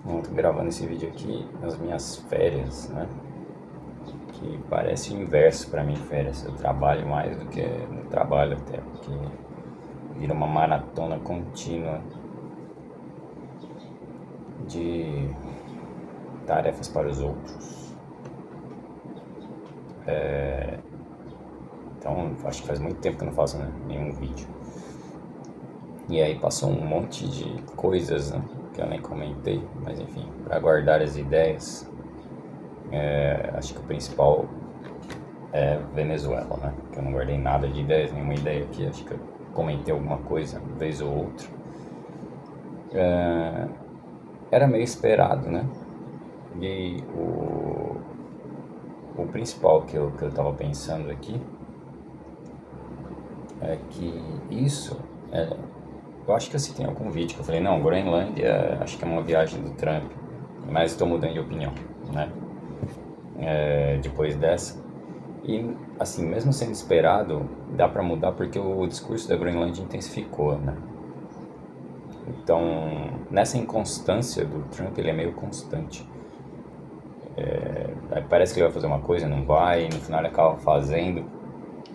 Eu tô gravando esse vídeo aqui nas minhas férias, né? Que parece o inverso pra mim, férias. Eu trabalho mais do que no trabalho até, porque vira uma maratona contínua de tarefas para os outros. Então, acho que faz muito tempo que eu não faço, né, nenhum vídeo. E aí passou um monte de coisas, né, que eu nem comentei, mas enfim, para guardar as ideias, acho que o principal é Venezuela, né? Que eu não guardei nada de ideias, nenhuma ideia aqui, acho que eu comentei alguma coisa, uma vez ou outra. Era meio esperado, né? E o principal que eu tava pensando aqui é que eu acho que eu citei em algum vídeo que eu falei, não, Groenlândia acho que é uma viagem do Trump, mas estou mudando de opinião, né? Depois dessa. E, assim, mesmo sendo esperado, dá pra mudar porque o discurso da Groenlândia intensificou, né? Então, nessa inconstância do Trump, ele é meio constante. Aí parece que ele vai fazer uma coisa, não vai, e no final ele acaba fazendo.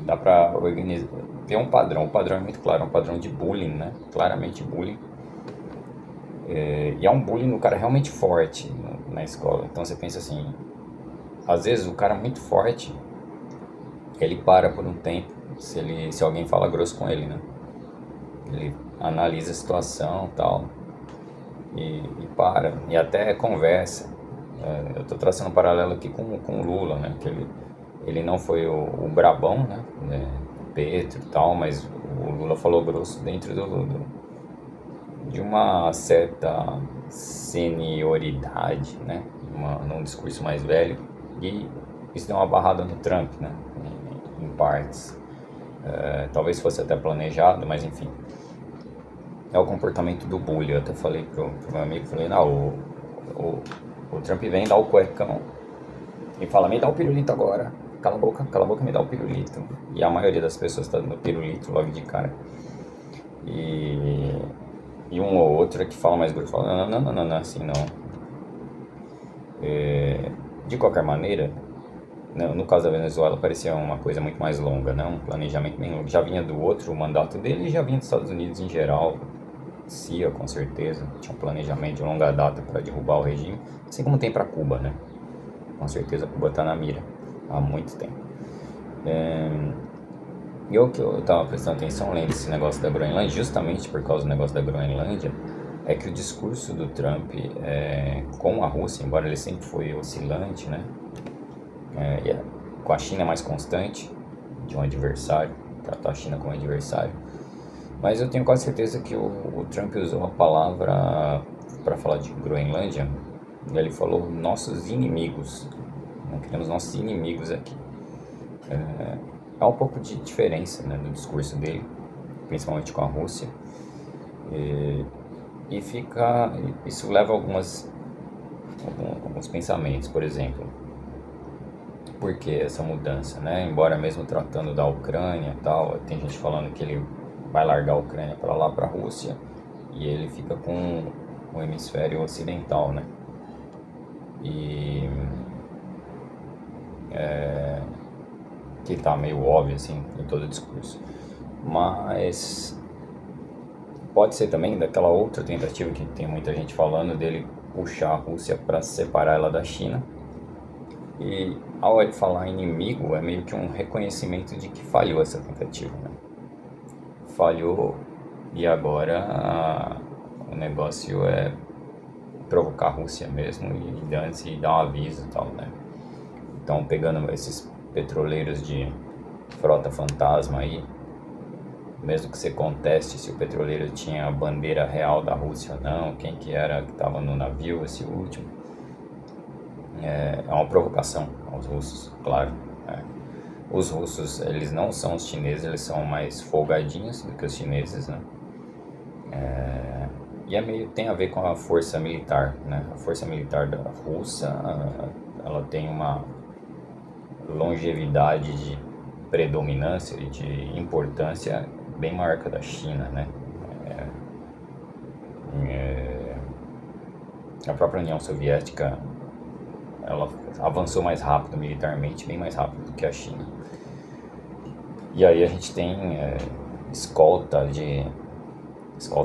Dá pra organizar. Tem um padrão, o padrão é muito claro, é um padrão de bullying, né? Claramente bullying. E é um bullying no cara realmente forte na escola. Então você pensa assim, às vezes o cara muito forte, ele para por um tempo, se alguém fala grosso com ele, né? Ele analisa a situação tal, e para, e até conversa. Eu estou traçando um paralelo aqui com o Lula, né? Que ele não foi o brabão, né? Petro e tal, mas o Lula falou grosso dentro de uma certa senioridade, né? Num discurso mais velho. E isso deu uma barrada no Trump, né? Em partes. Talvez fosse até planejado, mas enfim. É o comportamento do bully. Eu até falei pro meu amigo, falei, não, o Trump vem dar o cuecão e fala, me dá o pirulito agora. Cala a boca, me dá o pirulito. E a maioria das pessoas está dando pirulito logo de cara. E um ou outro que fala mais grosso, fala, não, assim não. De qualquer maneira, no caso da Venezuela parecia uma coisa muito mais longa, né? Um planejamento bem longo. Já vinha do outro mandato dele e já vinha dos Estados Unidos em geral. CIA, com certeza, tinha um planejamento de longa data para derrubar o regime, assim como tem para Cuba, né? Com certeza Cuba está na mira há muito tempo. E o que eu estava prestando atenção, lendo esse negócio da Groenlândia, justamente por causa do negócio da Groenlândia, é que o discurso do Trump com a Rússia, embora ele sempre foi oscilante, né? Com a China é mais constante, de um adversário, tratar a China como adversário. Mas eu tenho quase certeza que o Trump usou a palavra para falar de Groenlândia. Ele falou nossos inimigos. Não queremos nossos inimigos aqui. Há um pouco de diferença, né, no discurso dele, principalmente com a Rússia. E isso leva a alguns pensamentos. Por exemplo, por que essa mudança, né? Embora mesmo tratando da Ucrânia e tal, tem gente falando que ele vai largar a Ucrânia para lá, para a Rússia, e ele fica com o hemisfério ocidental, né? E que tá meio óbvio assim em todo o discurso, mas pode ser também daquela outra tentativa que tem muita gente falando dele puxar a Rússia para separar ela da China. E ao ele falar inimigo é meio que um reconhecimento de que falhou essa tentativa, né? Falhou e agora o negócio é provocar a Rússia mesmo e antes e dar um aviso e tal, né? Então pegando esses petroleiros de frota fantasma aí, mesmo que você conteste se o petroleiro tinha a bandeira real da Rússia ou não, quem que era que estava no navio, esse último, é uma provocação aos russos, claro. Os russos, eles não são os chineses, eles são mais folgadinhos do que os chineses, né? E tem a ver com a força militar, né? A força militar da Rússia, ela tem uma longevidade de predominância e de importância bem maior que a da China, né? A própria União Soviética, ela avançou mais rápido militarmente, bem mais rápido do que a China. E aí a gente tem escolta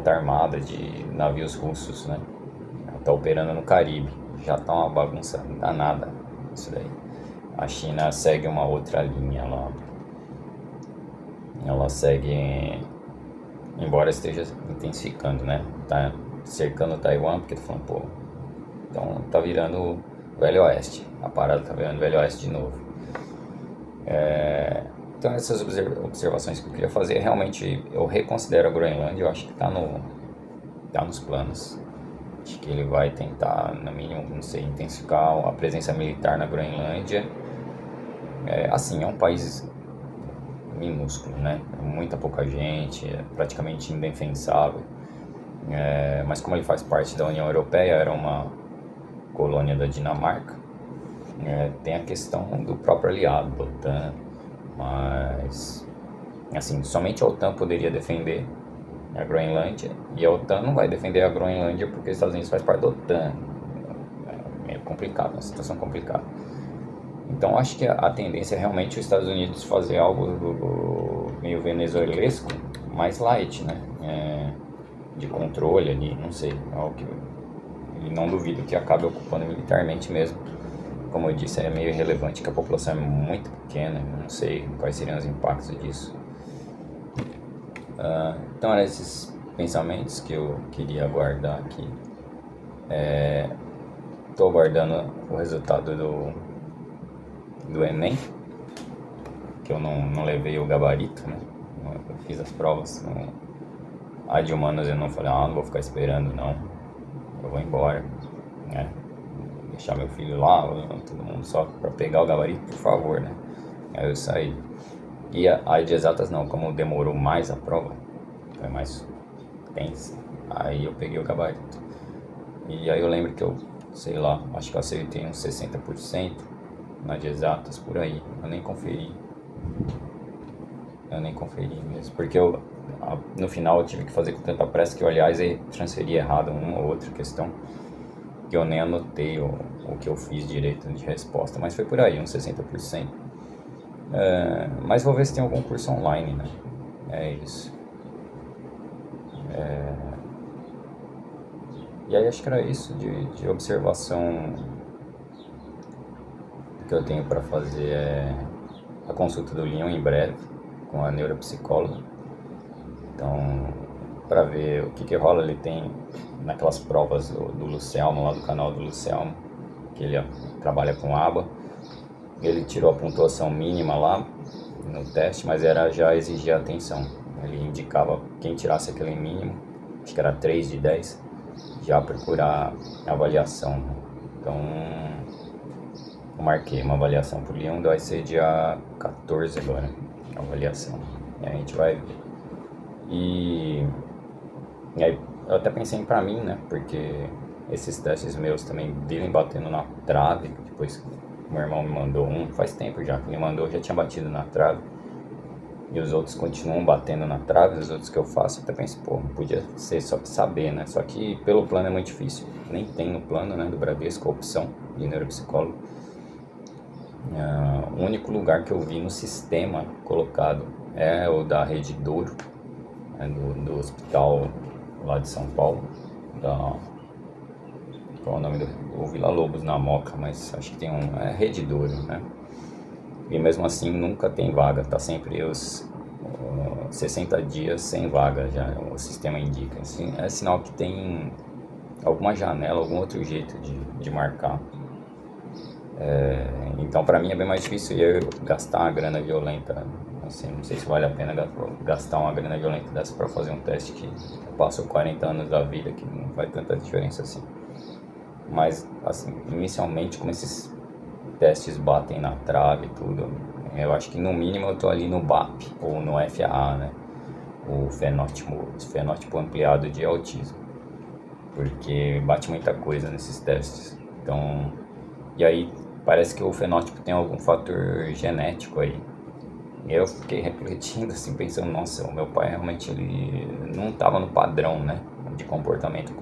armada de navios russos, né? Tá operando no Caribe. Já tá uma bagunça danada isso daí. A China segue uma outra linha lá. Ela segue, embora esteja intensificando, né? Tá cercando Taiwan, porque tá falando, pô, então tá virando o Velho Oeste. A parada tá virando o Velho Oeste de novo. Então essas observações que eu queria fazer, realmente eu reconsidero a Groenlândia, eu acho que tá nos planos. Acho que ele vai tentar, no mínimo, não sei, intensificar a presença militar na Groenlândia. Assim, é um país minúsculo, né? Muita pouca gente, é praticamente indefensável. Mas como ele faz parte da União Europeia, era uma colônia da Dinamarca, tem a questão do próprio aliado, da OTAN, mas assim, somente a OTAN poderia defender a Groenlândia, e a OTAN não vai defender a Groenlândia porque os Estados Unidos faz parte da OTAN. É meio complicado, uma situação complicada. Então acho que a tendência é realmente os Estados Unidos fazer algo meio venezuelesco, mais light, né? De controle ali, não sei, algo que e não duvido que acabe ocupando militarmente mesmo. Como eu disse, é meio irrelevante que a população é muito pequena, não sei quais seriam os impactos disso. Então eram esses pensamentos que eu queria aguardar aqui. Estou aguardando o resultado do Enem, que eu não levei o gabarito, né? Eu fiz as provas. A de humanas eu não falei, não vou ficar esperando não, eu vou embora, né? Deixar meu filho lá, todo mundo só para pegar o gabarito, por favor, né? Aí eu saí. E a de exatas não, como demorou mais a prova, foi mais tensa, aí eu peguei o gabarito. E aí eu lembro que eu, sei lá, acho que eu acertei uns 60% na de exatas, por aí. Eu nem conferi mesmo, porque no final eu tive que fazer com tanta pressa que eu, aliás, transferi errado uma ou outra questão, que eu nem anotei o que eu fiz direito de resposta, mas foi por aí, uns 60%. Mas vou ver se tem algum curso online, né? É isso. E aí acho que era isso de observação que eu tenho para fazer. A consulta do Leon em breve com a neuropsicóloga. Então, para ver o que rola, ele tem naquelas provas do Lucelmo, lá do canal do Lucelmo, que ele trabalha com aba. Ele tirou a pontuação mínima lá no teste, mas já exigia atenção. Ele indicava quem tirasse aquele mínimo, acho que era 3 de 10, já procurar avaliação. Então, eu marquei uma avaliação pro Leon, vai ser dia 14 agora, a avaliação. E a gente vai ver. E aí eu até pensei pra mim, né, porque esses testes meus também vivem batendo na trave. Depois meu irmão me mandou faz tempo já que ele mandou, já tinha batido na trave. E os outros continuam batendo na trave, os outros que eu faço, eu até penso, pô, podia ser só pra saber, né? Só que pelo plano é muito difícil, nem tem no plano, né, do Bradesco a opção de neuropsicólogo. O único lugar que eu vi no sistema colocado é o da Rede Douro, né, do hospital lá de São Paulo, qual é o nome do Vila Lobos na Moca, mas acho que tem é Rede Douro, né? E mesmo assim nunca tem vaga, tá sempre os 60 dias sem vaga, já o sistema indica. Assim, é sinal que tem alguma janela, algum outro jeito de marcar. Então pra mim é bem mais difícil eu gastar uma grana violenta, assim, não sei se vale a pena gastar uma grana violenta dessa pra fazer um teste que passou 40 anos da vida, que não faz tanta diferença assim. Mas assim, inicialmente como esses testes batem na trave e tudo, eu acho que no mínimo eu tô ali no BAP ou no FAA, né? O fenótipo ampliado de autismo, porque bate muita coisa nesses testes. Então, e aí parece que o fenótipo tem algum fator genético aí. E eu fiquei refletindo assim, pensando, nossa, o meu pai realmente ele não estava no padrão, né? de comportamento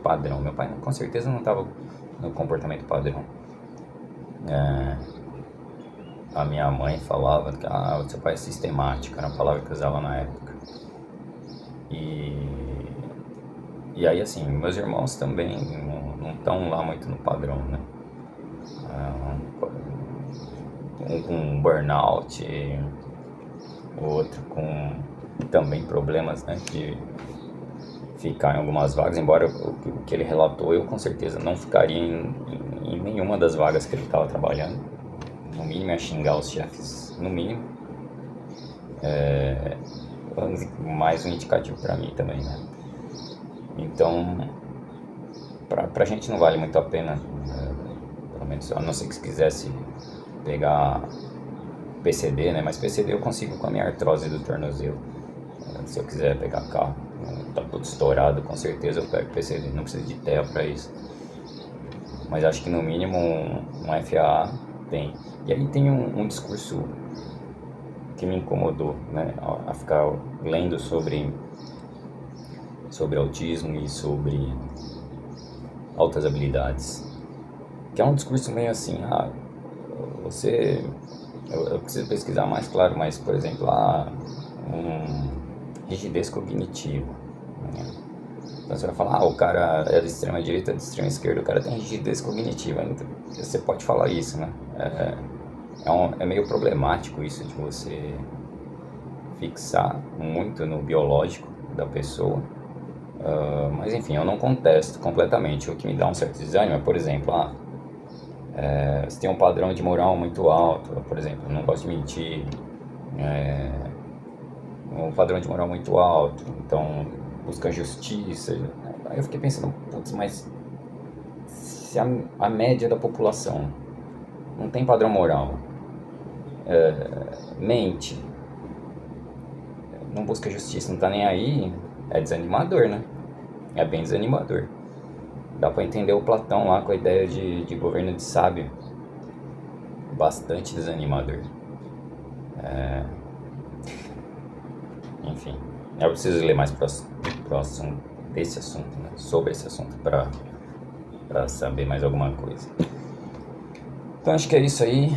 padrão. Meu pai com certeza não estava no comportamento padrão. A minha mãe falava que o seu pai é sistemático, era a palavra que eu usava na época. E aí, assim, meus irmãos também não estão lá muito no padrão, né? Um com burnout, o outro com também problemas, né? De ficar em algumas vagas, embora o que ele relatou, eu com certeza não ficaria em nenhuma das vagas que ele estava trabalhando. No mínimo é xingar os chefes, no mínimo. Mais um indicativo para mim também, né? Então, pra gente não vale muito a pena, pelo menos, a não ser que se quisesse pegar PCD, né? Mas PCD eu consigo com a minha artrose do tornozelo. Se eu quiser pegar carro, tá tudo estourado, com certeza eu pego PCD, não preciso de TEA para isso. Mas acho que no mínimo um FAA tem. E aí tem um discurso que me incomodou, né? A ficar lendo sobre autismo e sobre altas habilidades. Que é um discurso meio assim, eu preciso pesquisar mais, claro, mas, por exemplo, rigidez cognitiva. Né? Então você vai falar, o cara é de extrema direita, de extrema esquerda, o cara tem rigidez cognitiva. Então, você pode falar isso, né? É meio problemático isso de você fixar muito no biológico da pessoa. Mas enfim, eu não contesto completamente. O que me dá um certo desânimo é, por exemplo, você tem um padrão de moral muito alto, por exemplo, não gosto de mentir, um padrão de moral muito alto, então busca justiça. Aí eu fiquei pensando, putz, mas se a média da população não tem padrão moral, mente, não busca justiça, não tá nem aí, é desanimador, né? É bem desanimador. Dá pra entender o Platão lá com a ideia de governo de sábio. Bastante desanimador. Enfim, eu preciso ler mais pro assunto, desse assunto, né? Sobre esse assunto, pra saber mais alguma coisa. Então acho que é isso aí.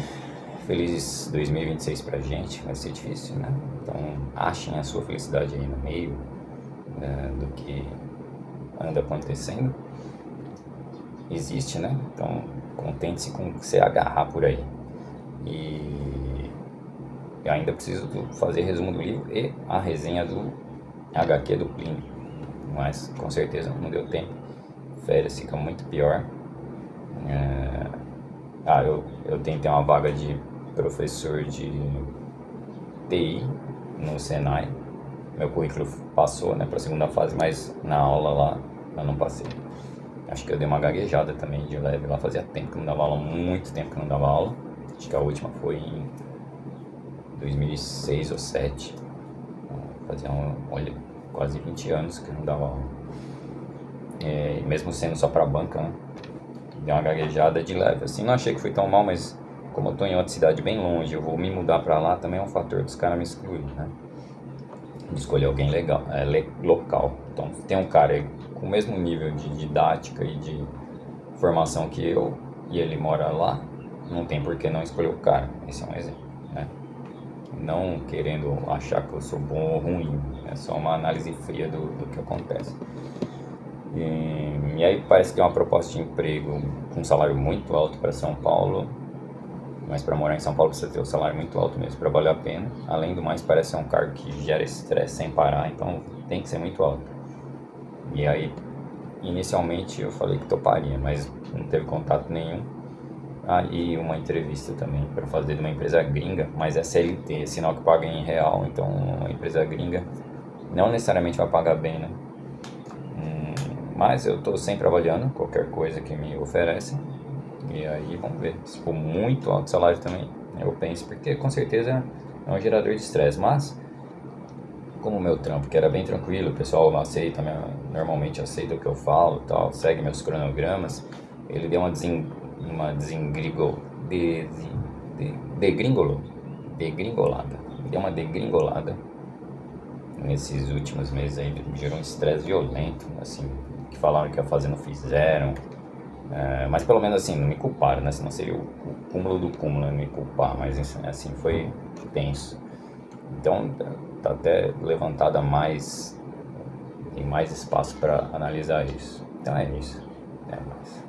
Feliz 2026 pra gente, vai ser difícil, né? Então achem a sua felicidade aí no meio do que anda acontecendo. Existe, né? Então contente-se com o que você agarrar por aí. E eu ainda preciso fazer resumo do livro e a resenha do HQ do Plínio, mas com certeza não deu tempo. Férias fica muito pior. Eu tentei uma vaga de professor de TI no Senai. Meu currículo passou, né, para a segunda fase, mas na aula lá eu não passei. Acho que eu dei uma gaguejada também de leve lá, fazia tempo que não dava aula, muito tempo que não dava aula. Acho que a última foi em 2006 ou 2007. Fazia, quase 20 anos que eu não dava aula. Mesmo sendo só pra banca, né? Dei uma gaguejada de leve, assim, não achei que foi tão mal, mas como eu tô em outra cidade bem longe, eu vou me mudar pra lá, também é um fator dos caras me excluir, né? De escolher alguém legal, local. Então, tem um cara com o mesmo nível de didática e de formação que eu, e ele mora lá, não tem por que não escolher o cara. Esse é um exemplo, né? Não querendo achar que eu sou bom ou ruim, é só uma análise fria do que acontece. E aí parece que é uma proposta de emprego com um salário muito alto para São Paulo, mas para morar em São Paulo precisa ter um salário muito alto mesmo para valer a pena. Além do mais, parece ser um cargo que gera estresse sem parar, então tem que ser muito alto. E aí, inicialmente eu falei que toparia, mas não teve contato nenhum. E uma entrevista também para fazer de uma empresa gringa, mas é CLT, é sinal que paga em real, então uma empresa gringa não necessariamente vai pagar bem, né? Mas eu estou sempre avaliando qualquer coisa que me oferecem. E aí vamos ver. Se for muito alto salário também, eu penso, porque com certeza é um gerador de estresse. Mas, como o meu trampo, que era bem tranquilo, o pessoal aceita, normalmente aceita o que eu falo, tal, segue meus cronogramas, ele deu uma degringolada. Deu uma degringolada nesses últimos meses aí me gerou um estresse violento, assim, que falaram que ia fazer não fizeram. Mas pelo menos assim, não me culparam, né? Senão seria o cúmulo do cúmulo, né? Me culpar, mas assim, foi tenso. Então tá até levantada mais, tem mais espaço para analisar isso. Então é isso. É mais.